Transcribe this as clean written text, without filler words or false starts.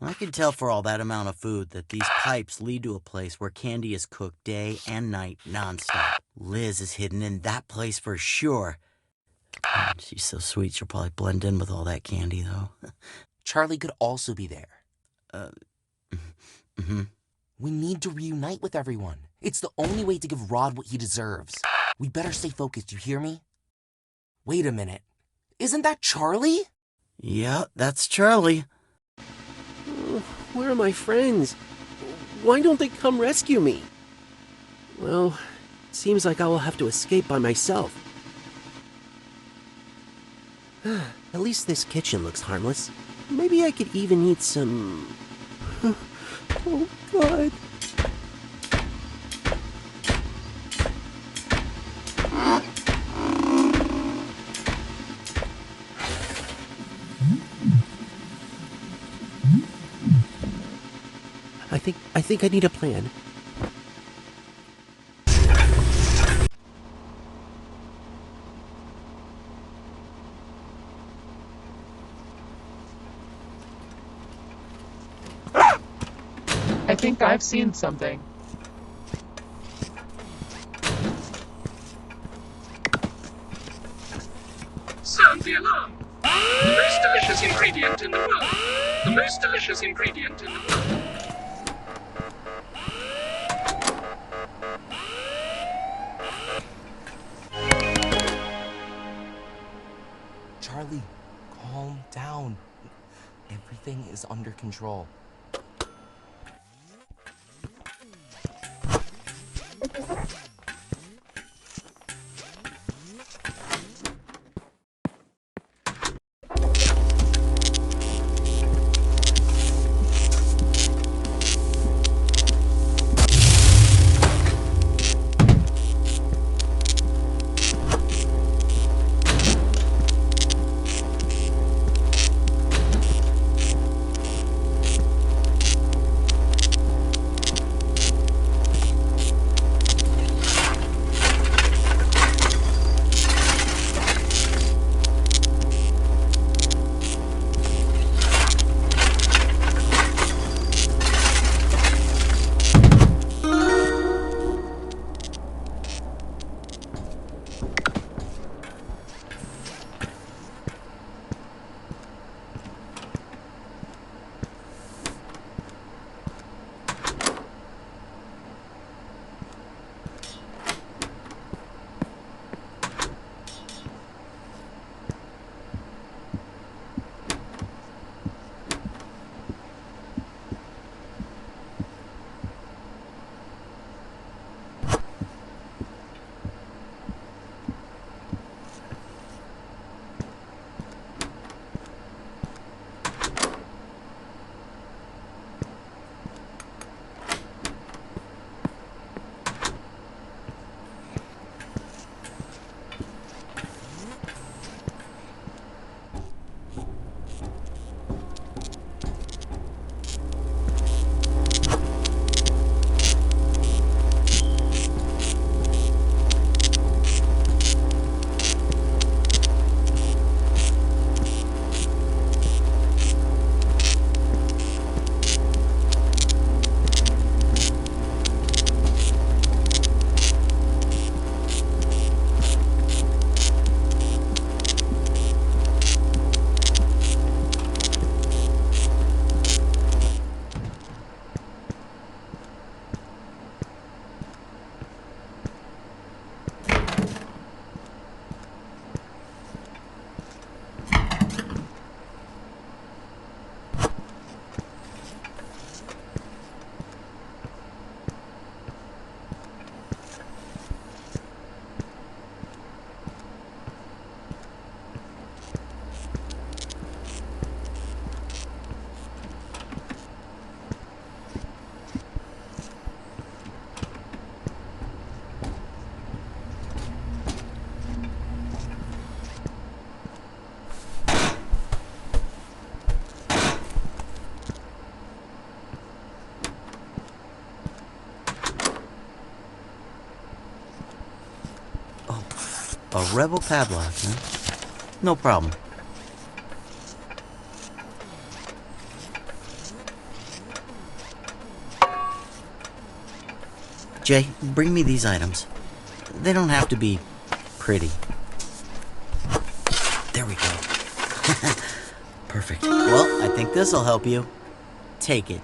I can tell for all that amount of food that these pipes lead to a place where candy is cooked day and night nonstop. Liz is hidden in that place for sure. She's so sweet, she'll probably blend in with all that candy, though. Charlie could also be there. Uh, mm-hmm. We need to reunite with everyone. It's the only way to give Rod what he deserves. We better stay focused, you hear me? Wait a minute. Isn't that Charlie? Yeah, that's Charlie. Where are my friends? Why don't they come rescue me? Well, it seems like I will have to escape by myself. At least this kitchen looks harmless. Maybe I could even eat some... Oh, God. I think I need a plan. I think I've seen something. Sound the alarm! The most delicious ingredient in the world! The most delicious ingredient in the world! Charlie, calm down. Everything is under control. A rebel padlock, huh? No problem. Jay, bring me these items. They don't have to be pretty. There we go. Perfect. Well, I think this'll help you. Take it.